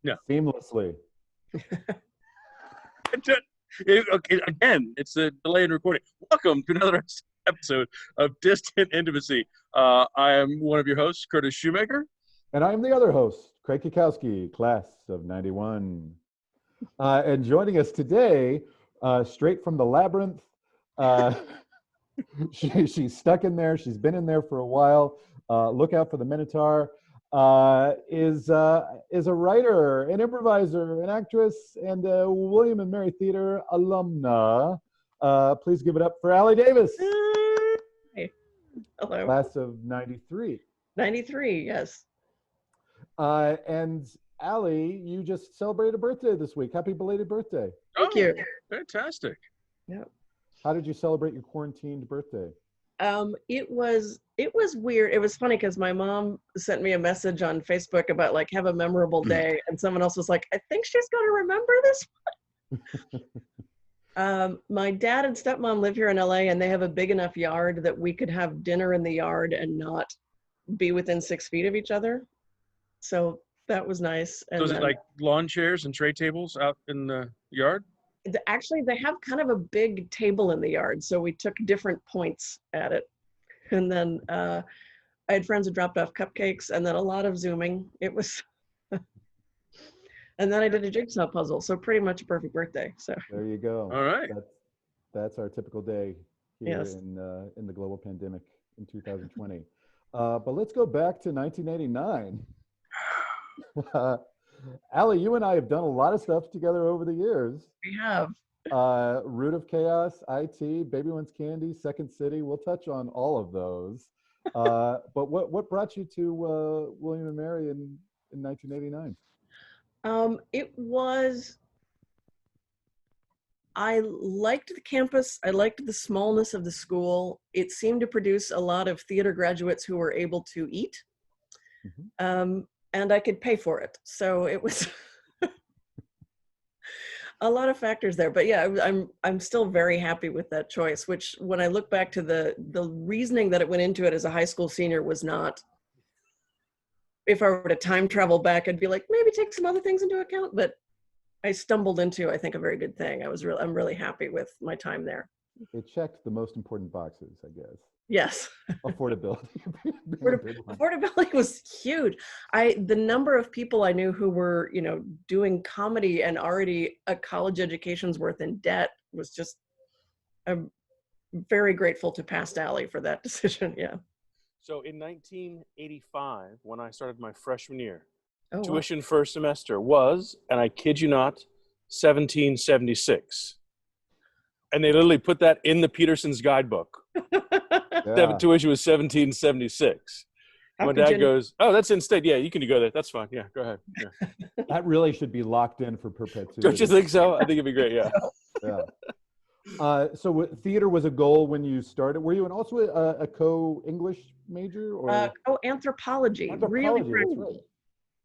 No. Seamlessly. Okay, again, it's a delay in recording. Welcome to another episode of Distant Intimacy. I am one of your hosts, Curtis Shoemaker. And I'm the other host, Craig Kikowski, class of 91. And joining us today, straight from the labyrinth, she's stuck in there. She's been in there for a while. Look out for the Minotaur. Is a writer, an improviser, an actress, and a William and Mary Theater alumna. Please give it up for Allie Davis. Hey. Hello. Class of 93. 93, yes. And Allie, you just celebrated a birthday this week. Happy belated birthday. Thank you. Fantastic. Yep. How did you celebrate your quarantined birthday? It was weird. It was funny because my mom sent me a message on Facebook about like, have a memorable day. And someone else was like, I think she's going to remember this one. My dad and stepmom live here in LA, and they have a big enough yard that we could have dinner in the yard and not be within 6 feet of each other. So that was nice. And so is it like lawn chairs and tray tables out in the yard? Actually, they have kind of a big table in the yard, so we took different points at it. And then I had friends who dropped off cupcakes, and then a lot of Zooming. It was, and then I did a jigsaw puzzle, so pretty much a perfect birthday. So there you go. All right. That's our typical day here Yes. in the global pandemic in 2020. But let's go back to 1989. Allie, you and I have done a lot of stuff together over the years. we have. Root of Chaos, IT, Baby Wants Candy, Second City. We'll touch on all of those. But what brought you to William and Mary in 1989? It was, I liked the campus. I liked the smallness of the school. It seemed to produce a lot of theater graduates who were able to eat. Mm-hmm. And I could pay for it. So it was a lot of factors there. But yeah, I'm still very happy with that choice, which when I look back to the reasoning that it went into it as a high school senior was not, if I were to time travel back, I'd be like, maybe take some other things into account. But I stumbled into, I think, a very good thing. I'm really happy with my time there. It checked the most important boxes, I guess. Yes. Affordability. Affordability was huge. The number of people I knew who were, doing comedy and already a college education's worth in debt was just, I'm very grateful to Past Alley for that decision. Yeah. So in 1985, when I started my freshman year, Oh, tuition first semester was, and I kid you not, $17.76. And they literally put that in the Peterson's guidebook. Yeah. Tuition was $17.76. My dad goes, "Oh, that's in state. Yeah, you can go there. That's fine. Yeah, go ahead." Yeah. That really should be locked in for perpetuity. Don't you think so? I think it'd be great. Yeah. Yeah. So theater was a goal when you started. Were you also a co-English major or anthropology. Really Anthropology, that's practical. right.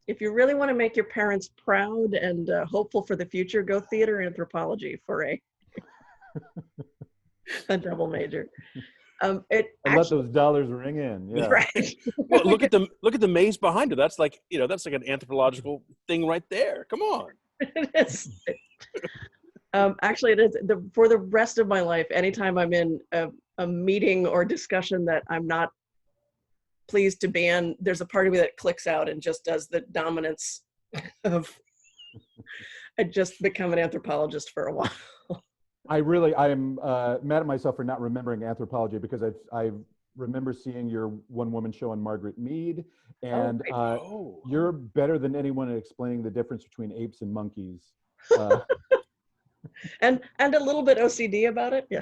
If you really want to make your parents proud and hopeful for the future, go theater anthropology for a double major. Let those dollars ring in. Yeah. Right. Well, look at the maze behind it. That's like an anthropological thing right there. Come on. It is. Actually, it is. For the rest of my life, anytime I'm in a meeting or discussion that I'm not pleased to be in, there's a part of me that clicks out and just does the dominance of, I just become an anthropologist for a while. I'm mad at myself for not remembering anthropology because I remember seeing your one-woman show on Margaret Mead, and you're better than anyone at explaining the difference between apes and monkeys. And a little bit OCD about it. Yeah.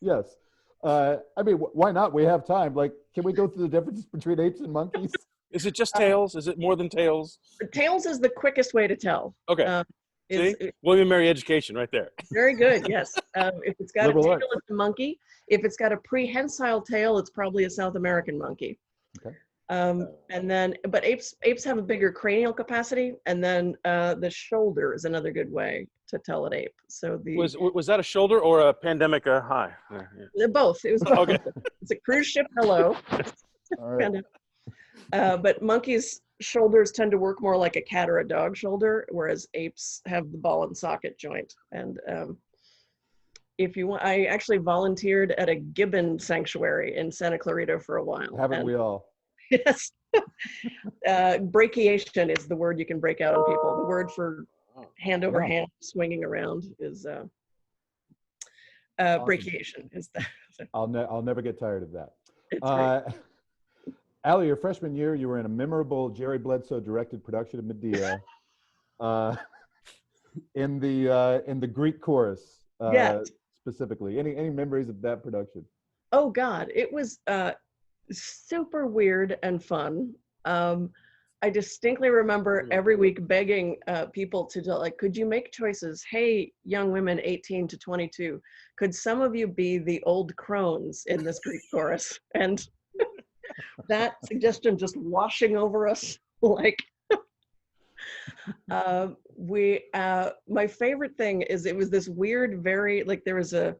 Yes. I mean, why not? We have time. Like, can we go through the differences between apes and monkeys? Is it just tails? Is it more than tails? Tails is the quickest way to tell. Okay. See? William and Mary education right there. Very good, yes. If it's got Liberal a tail, arts. it's a monkey. If it's got a prehensile tail, it's probably a South American monkey. Okay. And then, but apes have a bigger cranial capacity, and then the shoulder is another good way to tell an ape. So was that a shoulder or a pandemic high? They're both. It was both. Okay. It's a cruise ship. Hello. All right. But monkeys shoulders tend to work more like a cat or a dog shoulder, whereas apes have the ball and socket joint. And if you want, I actually volunteered at a gibbon sanctuary in Santa Clarita for a while. Haven't we all? Yes. Brachiation is the word you can break out on people. The word for hand over hand swinging around is brachiation. Is that? I'll never get tired of that. It's great. Allie, your freshman year, you were in a memorable Jerry Bledsoe directed production of Medea, in the Greek chorus. Yes. Specifically, any memories of that production? Oh God, it was super weird and fun. I distinctly remember every week begging people to like, could you make choices? Hey, young women 18 to 22, could some of you be the old crones in this Greek chorus? And that suggestion just washing over us like my favorite thing is it was this weird, very like the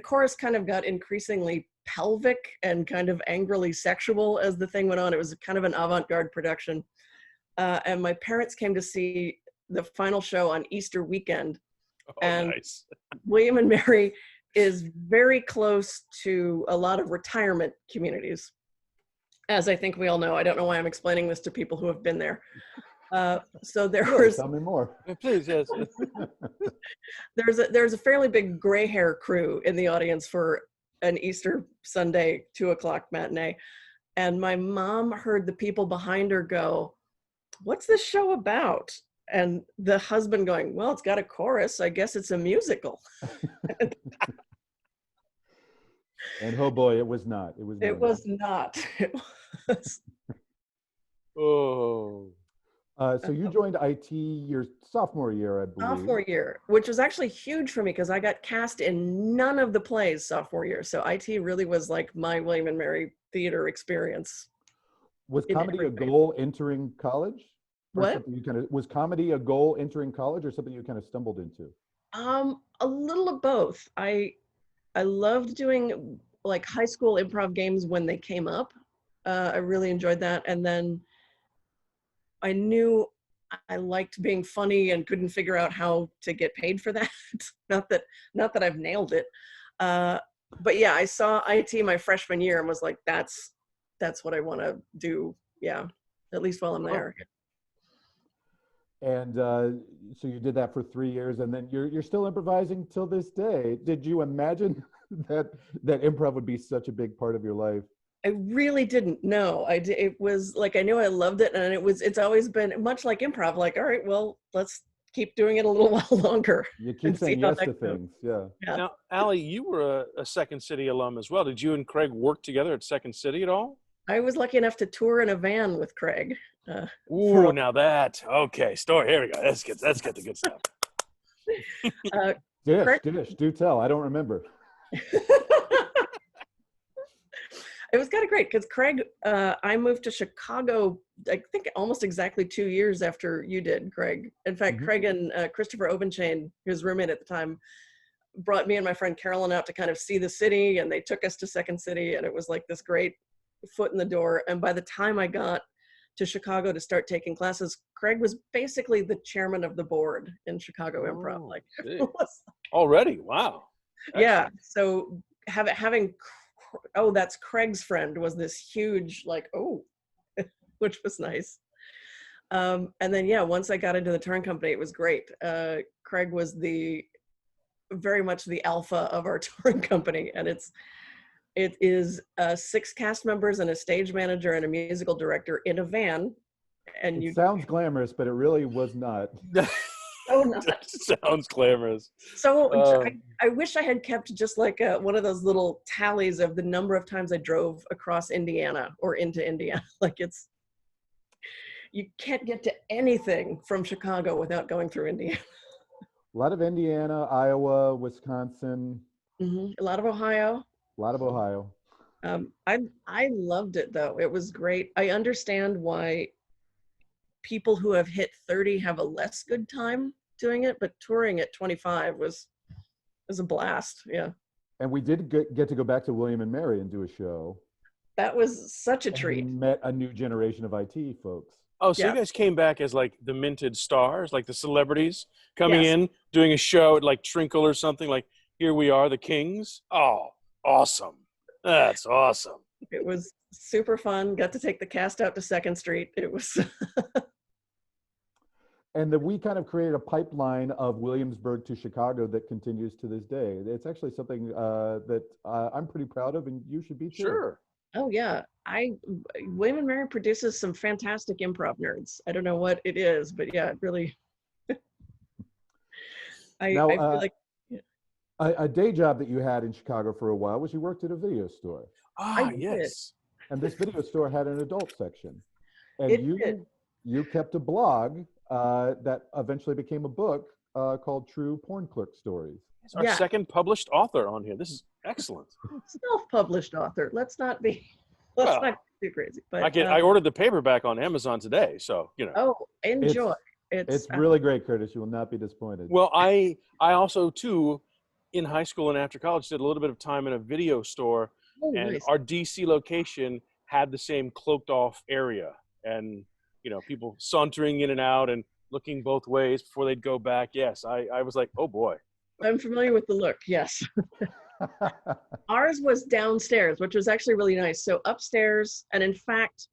chorus kind of got increasingly pelvic and kind of angrily sexual as the thing went on. It was kind of an avant-garde production. And my parents came to see the final show on Easter weekend. Oh, and nice. William and Mary is very close to a lot of retirement communities. As I think we all know. I don't know why I'm explaining this to people who have been there. So there was. Tell me more. Please, yes. There's a fairly big gray hair crew in the audience for an Easter Sunday 2:00 matinee, and my mom heard the people behind her go, "What's this show about?" And the husband going, "Well, it's got a chorus. I guess it's a musical." And oh boy, it was not. It was. It was not. It was. Oh. So you joined IT your sophomore year, I believe. Sophomore year, which was actually huge for me because I got cast in none of the plays sophomore year. So IT really was like my William and Mary theater experience. Was comedy a goal entering college? What? Was comedy a goal entering college or something you kind of stumbled into? A little of both. I loved doing like high school improv games when they came up. I really enjoyed that. And then I knew I liked being funny and couldn't figure out how to get paid for that. not that I've nailed it. But yeah, I saw IT my freshman year and was like, that's what I want to do. Yeah, at least while I'm there. And so you did that for 3 years, and then you're still improvising till this day. Did you imagine that improv would be such a big part of your life? I really didn't know. It was like I knew I loved it, and it's always been much like improv. Like, all right, well, let's keep doing it a little while longer. You keep saying yes to things, yeah. Now, Allie, you were a Second City alum as well. Did you and Craig work together at Second City at all? I was lucky enough to tour in a van with Craig. Ooh, now that story. Here we go. Let's get the good stuff. Dish, do tell. I don't remember. It was kind of great because Craig, I moved to Chicago, I think almost exactly 2 years after you did, Craig. In fact, Craig and Christopher Obenchain, his roommate at the time, brought me and my friend Carolyn out to kind of see the city, and they took us to Second City, and it was like this great foot in the door. And by the time I got to Chicago to start taking classes, Craig was basically the chairman of the board in Chicago Improv. Like, already, wow. Yeah. So having that's Craig's friend was this huge, like, which was nice. And then, yeah, once I got into the touring company, it was great. Craig was very much the alpha of our touring company. And it is 6 cast members and a stage manager and a musical director in a van. And it sounds glamorous, but it really was not. Oh, not. Sounds glamorous. So I wish I had kept just like one of those little tallies of the number of times I drove across Indiana or into Indiana. Like you can't get to anything from Chicago without going through Indiana. A lot of Indiana, Iowa, Wisconsin. A lot of Ohio. A lot of Ohio. I loved it though. It was great. I understand why people who have hit 30 have a less good time doing it, but touring at 25 was a blast. Yeah. And we did get to go back to William and Mary and do a show. That was such a And treat. met a new generation of IT folks. Oh, so Yeah. you guys came back as like the minted stars, like the celebrities coming Yes. in, doing a show at like Trinkle or something, like, here we are, the kings. Oh, awesome. That's awesome. It was super fun. Got to take the cast out to Second Street. It was And then we kind of created a pipeline of Williamsburg to Chicago that continues to this day. It's actually something that I'm pretty proud of, and you should be too. Sure. Oh yeah, William and Mary produces some fantastic improv nerds. I don't know what it is, but yeah, it really. Now, I feel like a day job that you had in Chicago for a while was you worked at a video store, Ah, did. yes. and this video store had an adult section, and It you did. you kept a blog that eventually became a book called True Porn Clerk Stories. It's our Yeah. second published author on here. This is excellent. Self-published author. Let's not Well, not be too crazy. But I ordered the paperback on Amazon today, so, you know. oh, enjoy. It's really great, Curtis. You will not be disappointed. Well, I also, too, in high school and after college, did a little bit of time in a video store, and nice. our DC location had the same cloaked off area, and, you know, people sauntering in and out and looking both ways before they'd go back. Yes, I was like, oh boy. I'm familiar with the look. Yes. Ours was downstairs, which was actually really nice. So upstairs, and in fact,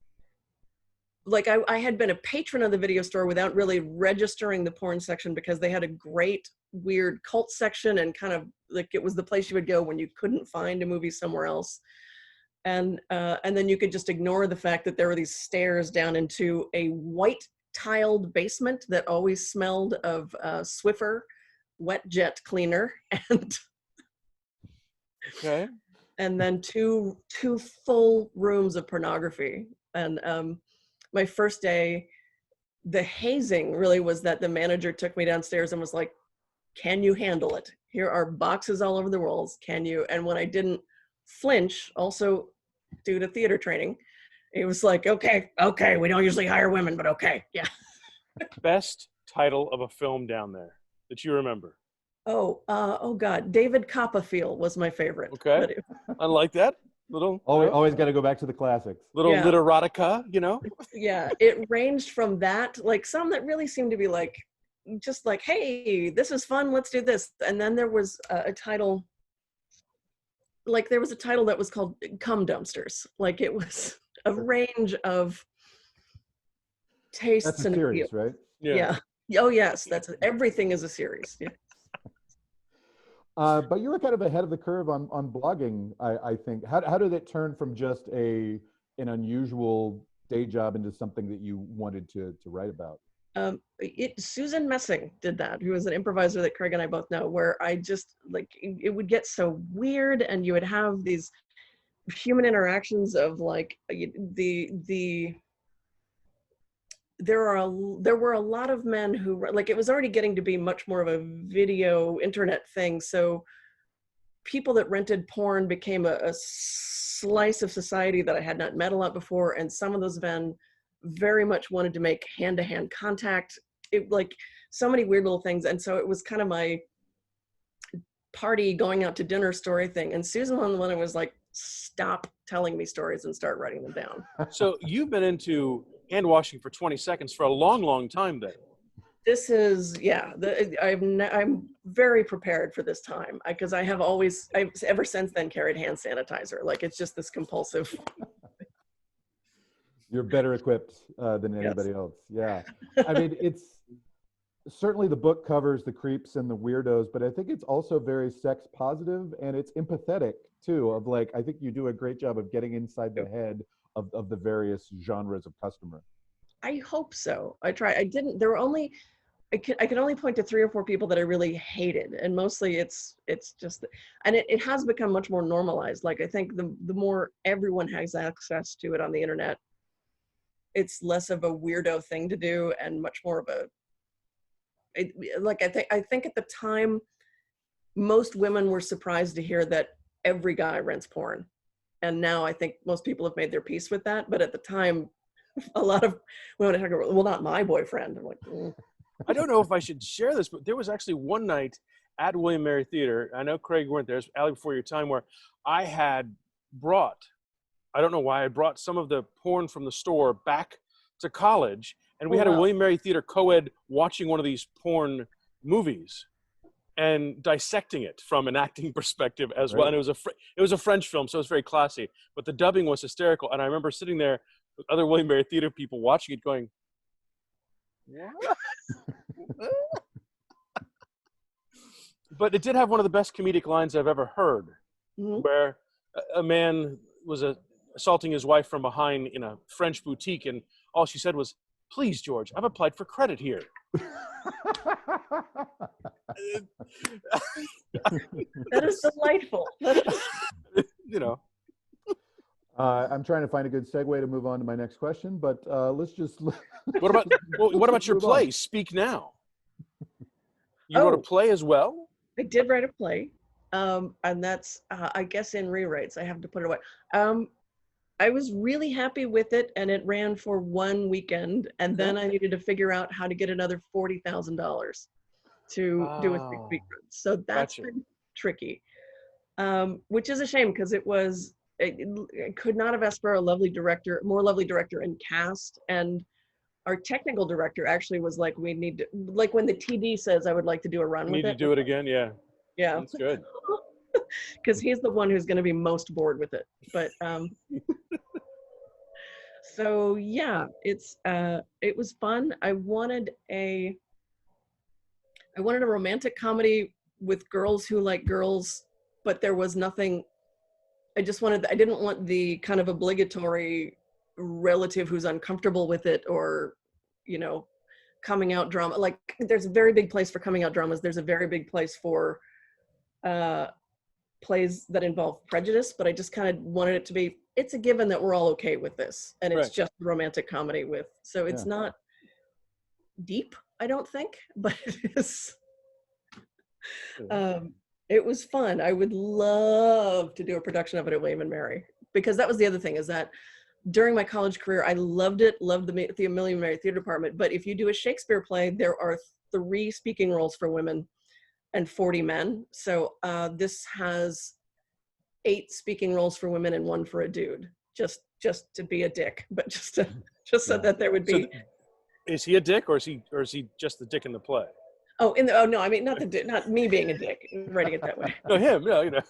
like I had been a patron of the video store without really registering the porn section, because they had a great weird cult section, and kind of like it was the place you would go when you couldn't find a movie somewhere else. And then you could just ignore the fact that there were these stairs down into a white tiled basement that always smelled of Swiffer wet jet cleaner, and Okay. and then two full rooms of pornography. And my first day, the hazing really was that the manager took me downstairs and was like, can you handle it? Here are boxes all over the walls. Can you? And when I didn't flinch, also due to theater training, it was like, okay, we don't usually hire women, but okay, yeah. Best title of a film down there that you remember? Oh God, David Copperfield was my favorite. Okay. I like that. Little Always got to go back to the classics. little Yeah. literotica, you know? Yeah, it ranged from that, like some that really seemed to be like, just like, hey, this is fun, let's do this. And then there was a title, like there was a title that was called Cum Dumpsters. Like it was a range of tastes That's a and series, appeal. right? Yeah. Oh yes, everything is a series. Yeah. But you were kind of ahead of the curve on blogging, I think. How did it turn from just an unusual day job into something that you wanted to write about? Susan Messing did that, who was an improviser that Craig and I both know, where I just like, it would get so weird, and you would have these human interactions of like there were a lot of men who, like, it was already getting to be much more of a video internet thing. So people that rented porn became a slice of society that I had not met a lot before. And some of those men very much wanted to make hand-to-hand contact. It, like, so many weird little things. And so it was kind of my party going out to dinner story thing. And Susan was the one that was like, stop telling me stories and start writing them down. So you've been into hand washing for 20 seconds for a long, long time then. This is, yeah, I'm very prepared for this time, because I've ever since then carried hand sanitizer. Like, it's just this compulsive. You're better equipped than anybody else. Yeah. I mean, it's certainly, the book covers the creeps and the weirdos, but I think it's also very sex positive, and it's empathetic too, of like, I think you do a great job of getting inside the head of the various genres of customer. I hope so. I try. I can only point to 3 or 4 people that I really hated, and mostly it's just, and it has become much more normalized. Like, I think the more everyone has access to it on the internet, it's less of a weirdo thing to do and much more of I think at the time, most women were surprised to hear that every guy rents porn. And now I think most people have made their peace with that. But at the time, a lot of women talk about, well, not my boyfriend. I'm like, I don't know if I should share this, but there was actually one night at William Mary Theater, I know Craig weren't there, it was Allie before your time, where I had brought I don't know why, I brought some of the porn from the store back to college, and we had a wow. William Mary Theater co-ed watching one of these porn movies and dissecting it from an acting perspective as well. Right. And it was a French film, so it was very classy, but the dubbing was hysterical. And I remember sitting there with other William Mary Theater people watching it going, what? But it did have one of the best comedic lines I've ever heard, where a man was assaulting his wife from behind in a French boutique, and all she said was, "Please, George, I've applied for credit here." That is delightful. You know. I'm trying to find a good segue to move on to my next question, but let's just. What about your play, Speak Now? You wrote a play as well? I did write a play, and that's, I guess, in rewrites. I have to put it away. I was really happy with it, and it ran for one weekend, and then I needed to figure out how to get another $40,000 to do a 6-week run. So that's been tricky, which is a shame because I could not have asked for a more lovely director and cast. And our technical director actually was like, we need to, like when the TD says, I would like to do a run with it. Need to do it again, yeah. Yeah. That's good. Because he's the one who's going to be most bored with it. But so yeah, it was fun. I wanted a romantic comedy with girls who like girls, but there was nothing. I didn't want the kind of obligatory relative who's uncomfortable with it, or, you know, coming out drama. Like, there's a very big place for coming out dramas. There's a very big place for plays that involve prejudice, but I just kind of wanted it to be, it's a given that we're all okay with this, and it's just a romantic comedy with, so it's not deep, I don't think, but it is. It was fun. I would love to do a production of it at William and Mary, because that was the other thing, is that during my college career, I loved the William and Mary Theater Department. But if you do a Shakespeare play, there are 3 speaking roles for women and 40 men. So this has 8 speaking roles for women and 1 for a dude, just to be a dick, but just so that there would be. So is he a dick, or is he just the dick in the play? Oh, no, I mean, not me being a dick, writing it that way. No, him, no, you know.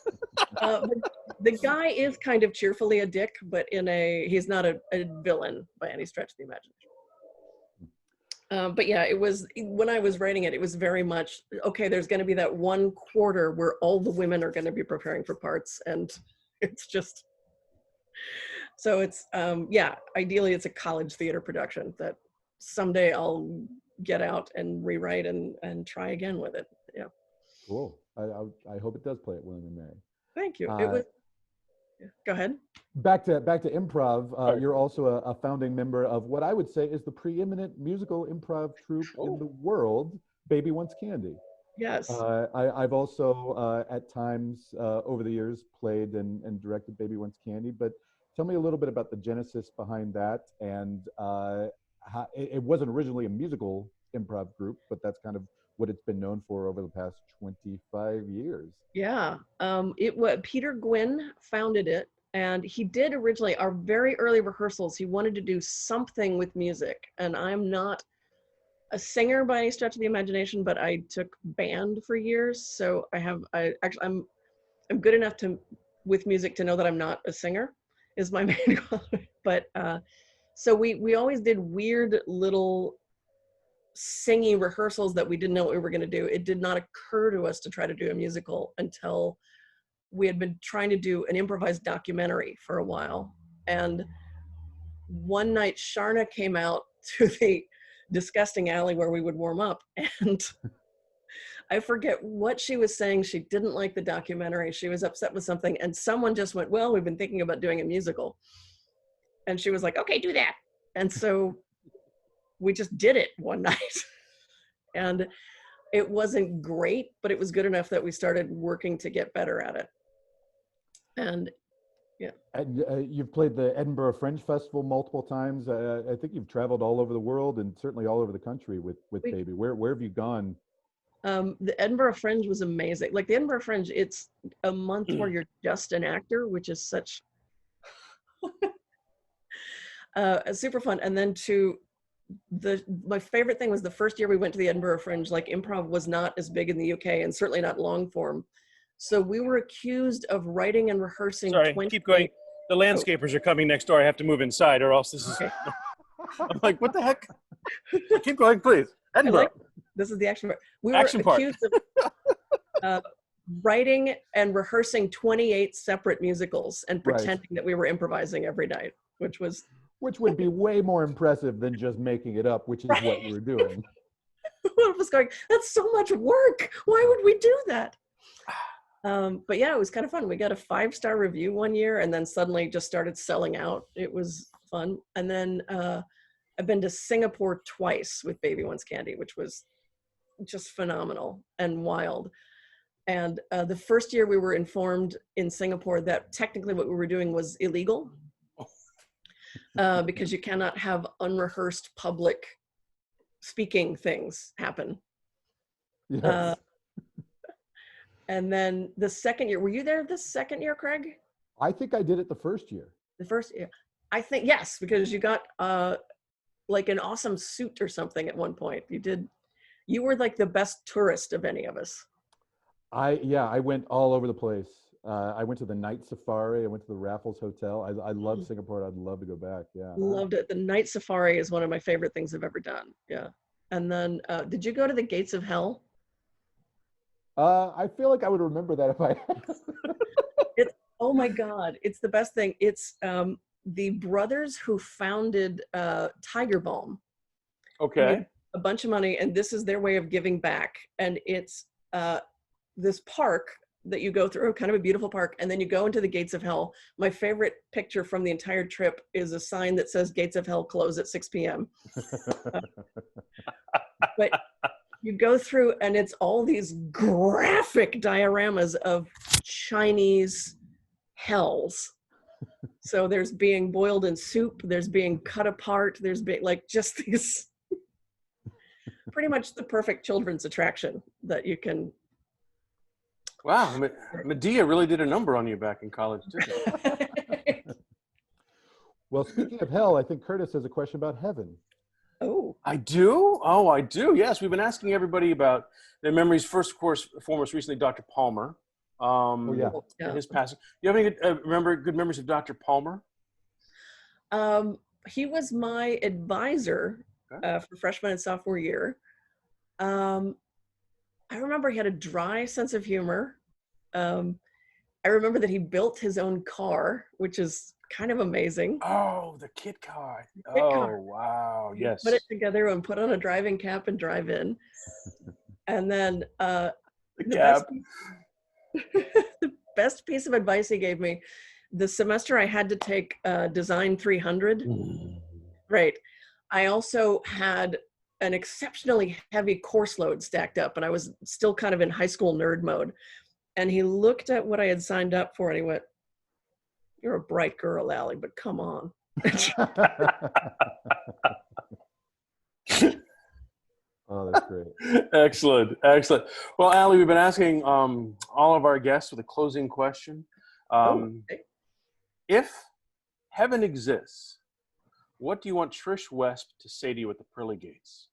The guy is kind of cheerfully a dick, but he's not a villain by any stretch of the imagination. But yeah, it was, when I was writing it, it was very much, okay, there's going to be that 1 quarter where all the women are going to be preparing for parts, and it's just, so it's, ideally it's a college theater production that someday I'll get out and rewrite and try again with it. Yeah. Cool. I hope it does play at William and Mary. Thank you. It was. Go ahead. Back to improv. You're also a founding member of what I would say is the preeminent musical improv troupe in the world, Baby Wants Candy. Yes. I've also at times over the years played and directed Baby Wants Candy. But tell me a little bit about the genesis behind that, and how it wasn't originally a musical improv group, but that's kind of what it's been known for over the past 25 years. Yeah. It was Peter Gwynn founded it, and he did originally, our very early rehearsals, he wanted to do something with music. And I'm not a singer by any stretch of the imagination, but I took band for years. So I'm good enough with music to know that I'm not a singer is my main quality. But so we always did weird little singing rehearsals that we didn't know what we were going to do. It did not occur to us to try to do a musical until we had been trying to do an improvised documentary for a while. And one night Sharna came out to the disgusting alley where we would warm up, and I forget what she was saying. She didn't like the documentary. She was upset with something, and someone just went, well, we've been thinking about doing a musical. And she was like, okay, do that. And so we just did it one night. And it wasn't great, but it was good enough that we started working to get better at it. And yeah. And you've played the Edinburgh Fringe Festival multiple times. I think you've traveled all over the world and certainly all over the country with Baby. Where have you gone? The Edinburgh Fringe was amazing. Like the Edinburgh Fringe, it's a month where you're just an actor, which is such Super fun. And then my favorite thing was the first year we went to the Edinburgh Fringe, like improv was not as big in the UK and certainly not long form. So we were accused of writing and rehearsing. Sorry, keep going. The landscapers are coming next door. I have to move inside or else this is, okay. I'm like, what the heck? Keep going, please. Edinburgh. This is the action part. We were accused of writing and rehearsing 28 separate musicals and pretending that we were improvising every night, which would be way more impressive than just making it up, which is what we were doing. One of us going, that's so much work. Why would we do that? But yeah, it was kind of fun. We got a 5-star review one year and then suddenly just started selling out. It was fun. And then I've been to Singapore twice with Baby Wants Candy, which was just phenomenal and wild. And the first year we were informed in Singapore that technically what we were doing was illegal because you cannot have unrehearsed public speaking things happen. Yes. And then the second year, were you there the second year, Craig? I think I did it the first year. The first year. I think, yes, because you got like an awesome suit or something at one point. You were like the best tourist of any of us. I went all over the place. I went to the night safari. I went to the Raffles Hotel. I love Singapore. I'd love to go back. Yeah. Loved it. The night safari is one of my favorite things I've ever done. Yeah. And then, did you go to the Gates of Hell? I feel like I would remember that if I had. Oh my God, it's the best thing. It's the brothers who founded Tiger Balm. Okay. A bunch of money, and this is their way of giving back. And it's this park that you go through, kind of a beautiful park, and then you go into the Gates of Hell. My favorite picture from the entire trip is a sign that says Gates of Hell close at 6 p.m. But you go through and it's all these graphic dioramas of Chinese hells. So there's being boiled in soup, there's being cut apart, there's being like just these, pretty much the perfect children's attraction that you can. Wow, Medea really did a number on you back in college, didn't it? Well, speaking of hell, I think Curtis has a question about heaven. Oh, I do? Oh, I do. Yes, we've been asking everybody about their memories. First, of course, foremost, recently, Dr. Palmer. His passing. Do you have any good memories of Dr. Palmer? He was my advisor for freshman and sophomore year. I remember he had a dry sense of humor. I remember that he built his own car, which is kind of amazing. Oh, the kit car. Wow. Yes. Put it together and put on a driving cap and drive in. And then the best piece of advice he gave me, the semester I had to take Design 300. Right. I also had an exceptionally heavy course load stacked up, and I was still kind of in high school nerd mode. And he looked at what I had signed up for and he went, "You're a bright girl, Allie, but come on." Oh, that's great. Excellent. Well, Allie, we've been asking all of our guests with a closing question. If heaven exists, what do you want Trish Wesp to say to you at the pearly gates?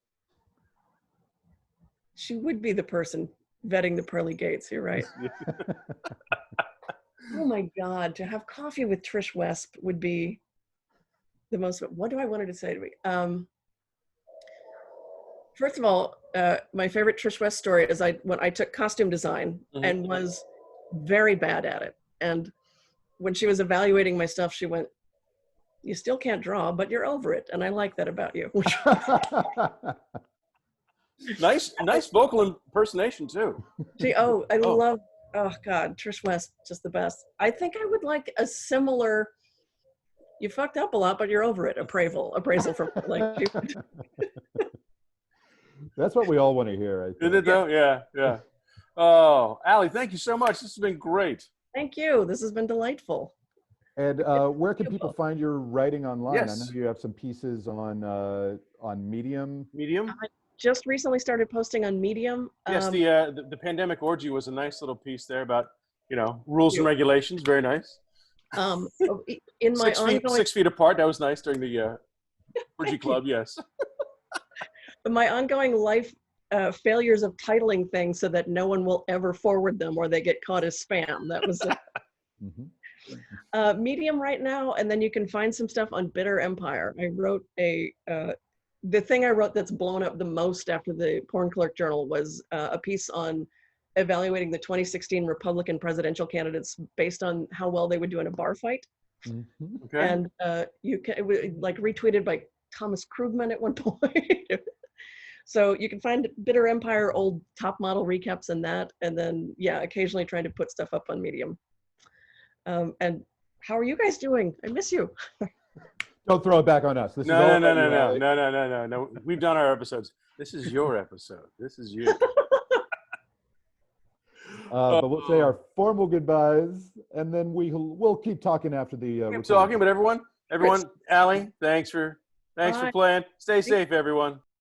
She would be the person vetting the pearly gates. You're right. Oh my God, to have coffee with Trish Wesp would be the most. What do I want her to say to me? First of all, my favorite Trish Wesp story is when I took costume design and was very bad at it. And when she was evaluating my stuff, she went, "You still can't draw, but you're over it. And I like that about you." Nice vocal impersonation too. I love, oh God, Trish Wesp, just the best. I think I would like a similar, "You fucked up a lot, but you're over it," appraisal from like. That's what we all want to hear, I think. Isn't it though? Yeah. Oh, Allie, thank you so much. This has been great. Thank you. This has been delightful. And where can people find your writing online? Yes. I know you have some pieces on Medium. Medium? I just recently started posting on Medium. Yes, the pandemic orgy was a nice little piece there about, rules and regulations. Very nice. In my ongoing 6 feet apart. That was nice during the orgy club. Yes. my ongoing life failures of titling things so that no one will ever forward them or they get caught as spam. That was Medium right now, and then you can find some stuff on Bitter Empire. I wrote the thing I wrote that's blown up the most after the Porn Clerk Journal was a piece on evaluating the 2016 Republican presidential candidates based on how well they would do in a bar fight. Okay. And it was like retweeted by Thomas Krugman at one point. So you can find Bitter Empire old top model recaps and that, and then occasionally trying to put stuff up on Medium. And how are you guys doing? I miss you. Don't throw it back on us. No. We've done our episodes. This is your episode. This is you. But we'll say our formal goodbyes, and then we'll keep talking after the. Keep talking, but everyone, Allie, thanks for playing. Stay safe, everyone.